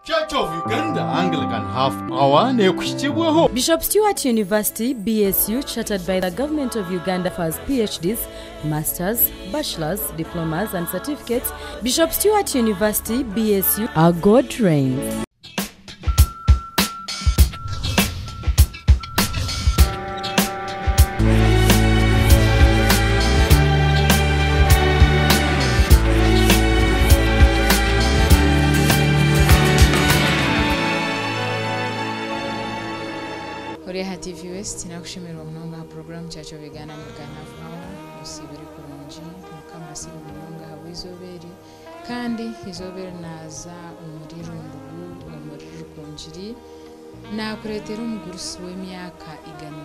Church of Uganda Anglican Half Hour nekushyibweho. Bishop Stewart University BSU, chartered by the Government of Uganda for PhDs, Masters, Bachelors, Diplomas and Certificates. Bishop Stewart University BSU, our God reigns. TV West nakushimirwa mnonga program Church of Uganda Anglican Half Hour usibiri kurungi mukama sibu mnonga habizoberi kandi izoberi naza umuriro kunjiri na kuretera umugurusi w'emyaka igana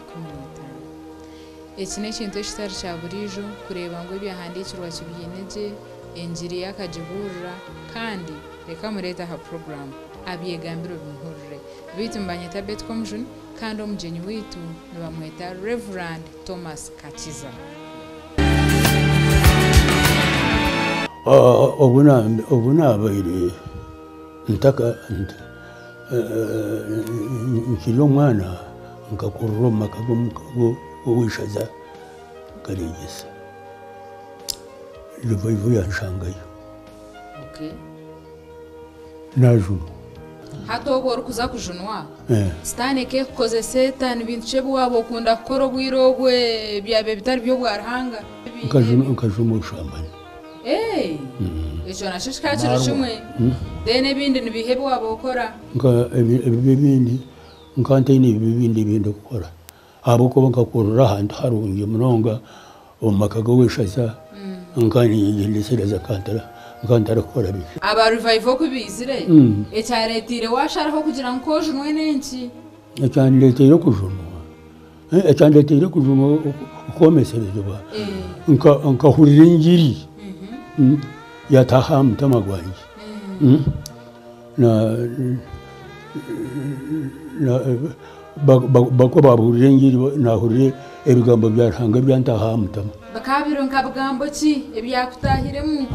15 ekine kintu ekitari kya burijo kureba ngo byahandikirwa kibyeneje enjiri yakajibura kandi reka mureta ha program abyegambiro bimhurire bitumbanye tabet commission kandi omujeni witu nibamweta Reverend Thomas Kachiza. obuna abaire ntaka nkiri omwana nkakurura omu maka g'owishaza karegesa revival yanshangayo najunu hato obwo rukuza kujunwa stane ke koze setan bintu chebwabo okunda kukora obwirobwe byabe bitari byo bwarahanga nkajuma obushambani ekyo nakyo kikakiro kimwe then ebindi nibihebwabo okora ebibindi nkantaine ebibindi bindi okukora habwokuba nkakurura ahantu harungi munonga omu maka g'oweshaza nkanigendesereza nkantara kukora bibi aba revival kubizire ekyaretire washaraho kugira ngo kojunwe n'enki ekyandeteire kujunwa okwomeserezebwa nkahurira enjiri yataha mutama gwange bako bahurira enjiri nahurire ebigambo bya Ruhanga byantaha mutama bakabiro nkabugambo ki ebyakutahiremu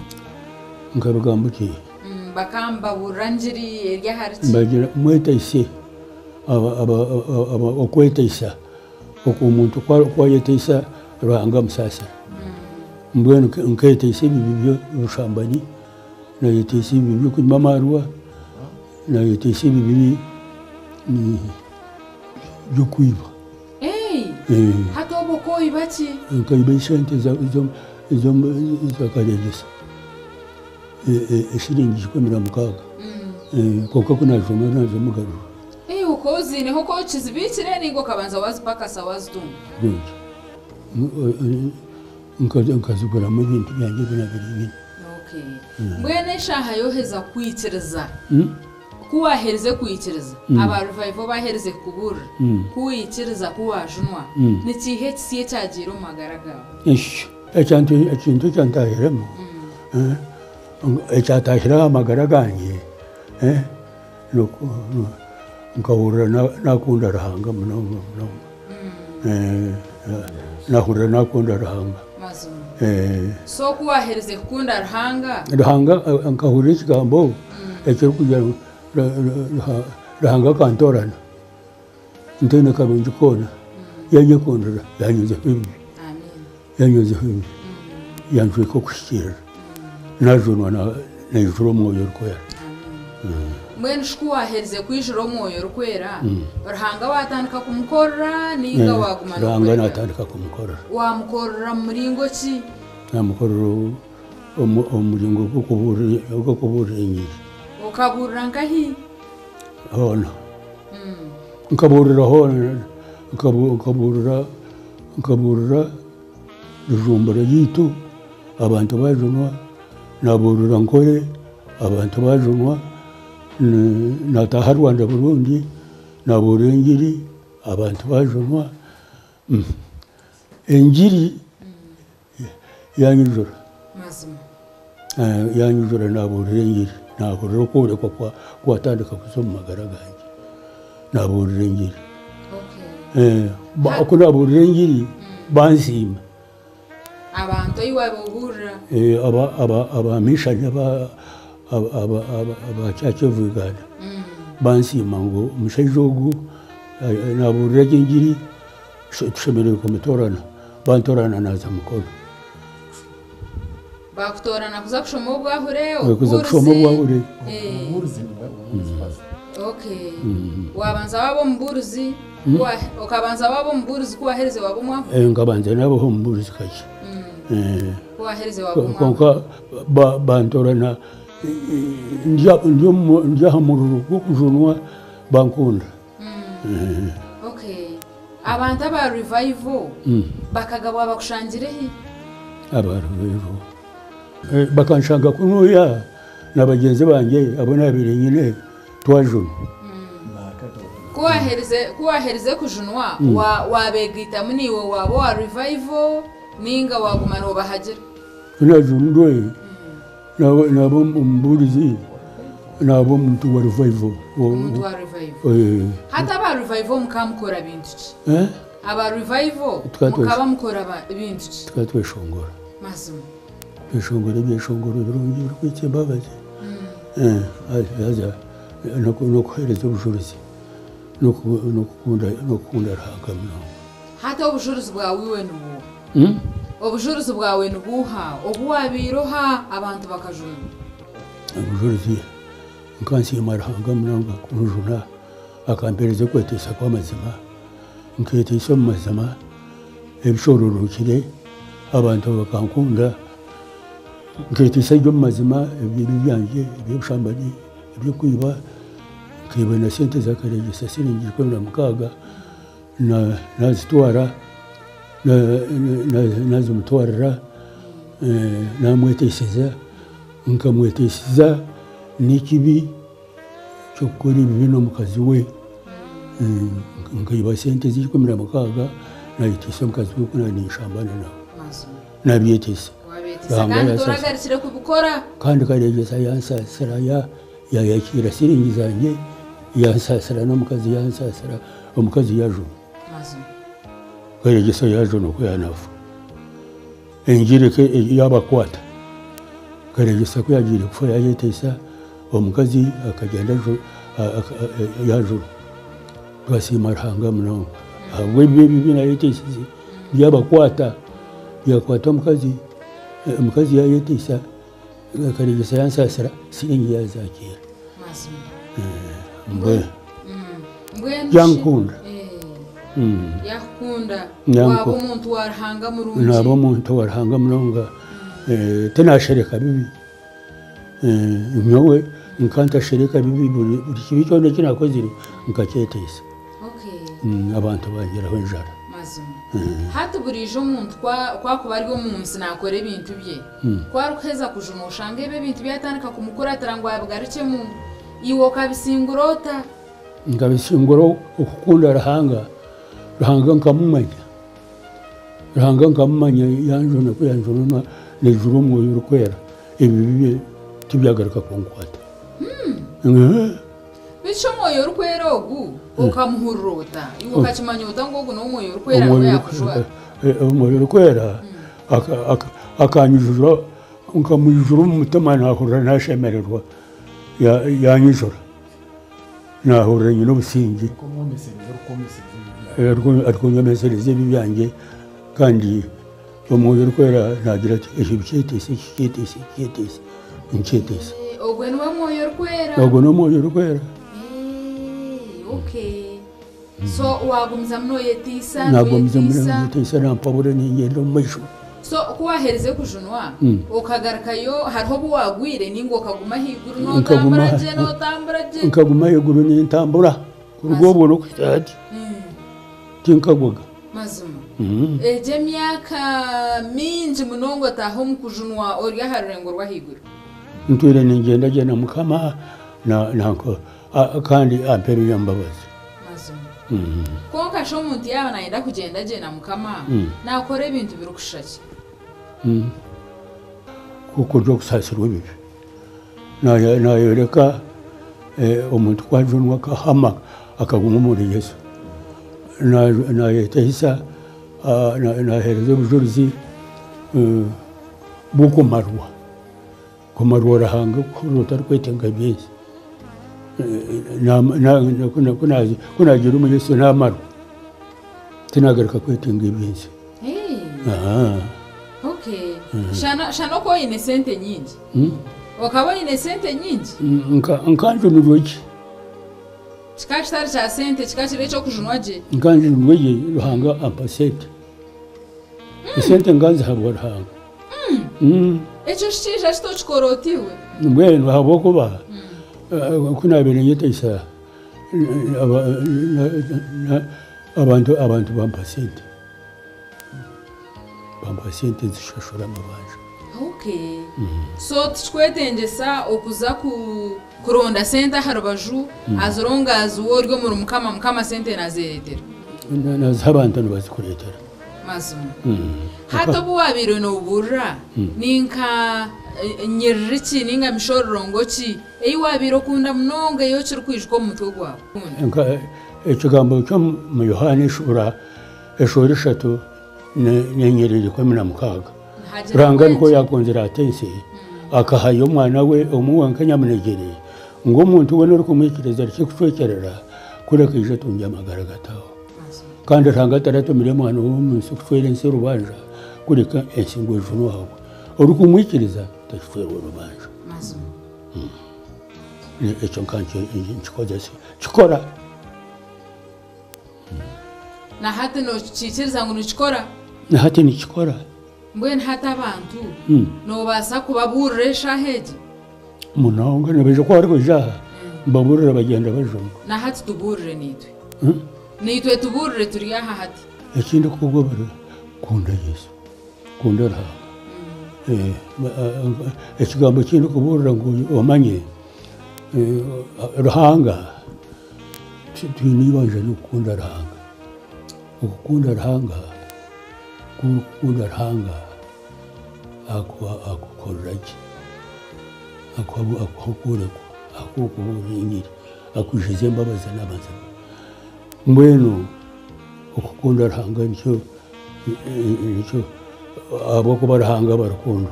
nkabugambo ki bakamba buranjiri eryahariki bagira mwetaise okwetaisa omuntu kwayetaisa Ruhanga musasa mbwenu nketaisa ebibi by'obushambani nayetaisa ebibi by'okunywa amarwa nayetaisa ebibi by'okwiba hata obo koyiba ki nkaiba esente zakaregesa eshiringi 16 konka kunajoma najomugarura ukozineho ko kizibikire ningo kabanza wazipakasa wazitunga nkaziguramo ibintu byanjye binabiri mbwene shaha yoheza kwikiriza kuwahereze kwikiriza aba revival bahereze kubura kwikiriza kuwajunwa nikihe kisiye cyagira umugaragaro ekintu cyantahiremo ekyatahira amagara gange nkahurira nakunda Ruhanga munonga nahurira nakunda Ruhanga so kuwahereze kukunda Ruhanga nkahurira ekigambo ekiri kugira Ruhanga kantorana ntaine karungi koona yanyekundira yanyozeho ebibi yanjweka okushikirira najunwa naijura omwoyo rukwera mbwenu shikuwahereze kwijura omwoyo rukwera Ruhanga watandika kumukorera niga wagumana Ruhanga natandika kumukorera wamukorera muringo ki namukorera omuringo gwokuburira enjiri ukaburira nkahi hona nkaburira hona nkaburira rujumbura yitu abantu bajunwa naburira nkore abantu bajunwa nataha Rwanda Burundi naburira enjiri abantu bajunwa enjiri yanyujura yanyujura naburira enjiri naburira okurekwa kwatandika kuza omu magara gange naburira enjiri okunaburira enjiri bansiima abantu iwawe buhurira abamishanya aba Church of Uganda bansima ngo umushaija ogu naburira gingiri tushemerewe kumutorana bantorana naza mukono bakutorana kuza kushoma obwahure kuza kushoma obwahure okay wabanza wabo mburuzi ukabanza wabo mburuzi kubahereze wabo mwa ngabanza nabo mburuzi kake kubahereze wabo mwa konka bantorana njya hamururu kukujunwa bankunda okay abantu aba revival bakagabwa bakushangirehe aba revival bakanshanga kunuya nabagenzi banjye abo nabire nyine twajuna kuwahereze kujunwa wabegita muniwe wabo wa revival ninga wagumana bahagera kunajundwe nabo mburizi nabo muntu wa revival hata aba revival mukamukora bintu aba revival mukaba mukora bintu twatweshongora mazima bishongora birungi birkwike babaje haza no kuhereza ubujuruzi no kukunda ragamno hata ubujuruzi bwawe iwe nubu obujuruzi bwawe nubuha obuwabiroha abantu bakajuna ubujuruzi nkansi marahanga mnanga kunjuna akampereza kwetesa kwa mazima nketesa mu mazima ebishororukire abantu bakankunda nketesa ibyo mu mazima ibintu byanjye iby'ubushambani ibyo kwiba kiba na sente za karegisa siringi 16 nazitwara nazimutwarira namweteseza nkamweteseza n'ikibi cyo gukora ibibi no mu kazi we nkayiba sente z16 nayitesa mu kazi we kunanishambana nawe nabyetesa kandi karegesa yansasira yayakira siringi zanjye yansasira no mu kazi yansasira omukazi yajo karegesa yajo no kuyanafu enjireke yabakwata karegesa ko yagira kufa yayetesa omukazi akagenda yajo twasima rahanga mno abwe bibi nayetesa yabakwata yakwata omukazi yayetesa karegesa yansasira siringi yazakira mbwe yankunda yakunda wabo umuntu warahanga murungi nabo umuntu warahanga mnonga tenashereka bibi nyowe nkanta shereka bibi buri kibi cyone kinakozire nkaketesa abantu bageraho njara hati burijo umuntu kwakuba ari umunsi nakora ibintu bye kwaruheza kujuna ushanga ibe bintu byatandika kumukora atarangwa yabgarike mu iwo kabisingurota ngabisinguro ukukunda rahanga nkamumanya yanjona ko yanjona nejuru mu yurukwera ibi tibyagaruka kunkwata bicho moyo rukwera ogu ukamuhurota iwo kachimanyota ngogu no moyo rukwera yakushwa moyo rukwera akanyujura nkamujuru mu mutima nahura nashemererwa yanyujura nahura nyino busingi arikunyameshereza ibi byanjye kandi omoyo rukwera nagira ati ekibiketese nketese ogwe niwe moyo rukwera ogwe no moyo rukwera okay so wagumiza mno yetisa nagumiza mno yetisa nampabura n'ingendo mu maisho so kuwahereze kujunwa ukagarakayo hariho buwagwire ningo ukaguma higuru notamburaje nkaguma higuru n'intambura urwobo no kwitati tinkagwaga mazuma eje myaka minji munongo taho mukujunwa orya harengo rwa higuru ntwire ningenda je na mukama nanko kandi amperi yambabazi konka sho muntu yaba naenda kugenda je na mukama nakora ibintu birukushaki kuko jo kusasirwa bibi nayoreka omuntu kwajunwa kahama akaguma muri Yesu nayetesa nahereza ubujuruzi bukumarwa kumarwa rahanga kurota rwetenga byezi kunagira umuyesu n'amaro tinagaruka kwetinga ibinzi okay shana ko ine sente nyingi wakaba ine sente nyingi nkanje nuroki chikachitari cha sente chikachire cyo kujunwaje nkanje nuroki ruhanga ampasete sente nganze habwa ruhanga echo shija chito chikorotiwe mbwenu habo kuba kuna birenyete isa abantu bampasente zishashura amabanja okay so tchkwetengesa okuza kuronda sente harubaju azorongazi woryo muri mukama sente nazeretera nazabantu bazikuretera mazumu hato buwabiro no burra ninka nyiriki ninga mishororongoki eyiwabiro kunda mnonga yo kiri kwijko mutwe gwawe ekigambo cyo mu Yohana eshuri 3 n'enyereri 16 ranga niko yakonzera atensi akahayo mwana we umuwanka nyamunegere ngo umuntu we no kumwikiriza cyikutwekerera kureka ije tunjya amagara gataho kandi ranga taratumire mwana w'umunsi kutwerense rubanja kureka ensingo ejuno wawe uri kumwikiriza tashfero rubanja icyo kanke nchikoze chikora na hati no chichiriza ngo nuchikora na hati ni chikora mbwen hata abantu no basa kubaburesha heje munonga nabeje ko ariko jaha baburira bagenda bajunga na hati tuburire nitwe tuburire turi aha hati ikindi kugobera kunda Yesu kunda raha ekigambo kindi kuburira ngo omanye ruhanga twinibanje n'ukunda ruhanga ukunda ruhanga akukoraki akukureko akukuburingiri akwishize imbabazi n'abazima mbwenu ukunda ruhanga nicyo abo kubarahanga barukundo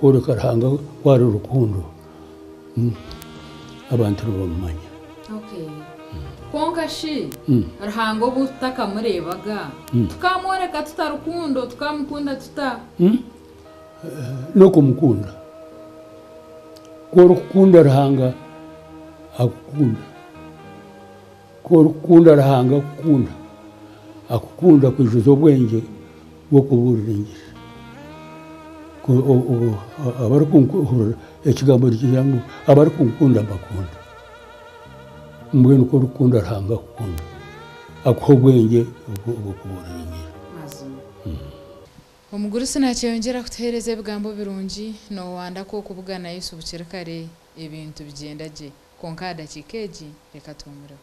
kuri karahanga kwari urukundo abantu bamanya okay konka shi ruhango butaka murebaga tukamoreka tutarukundo tukamukunda tuta no kumukunda kuri ruhanga akukunda kuri ruhanga akukunda kwijuza ubwenge bwo kuburingira abari kunkunda ekigambo ry'ijambo abari kunkunda bakunda mbwenu ko rukunda ruhanga kukunda akubwenge bwo kuburingira omuguru sinacyongera kutehereza ebigambo birungi no wanda ko kubugana Yesu bukirikare ebintu bigenda je konkada kikeji reka tumure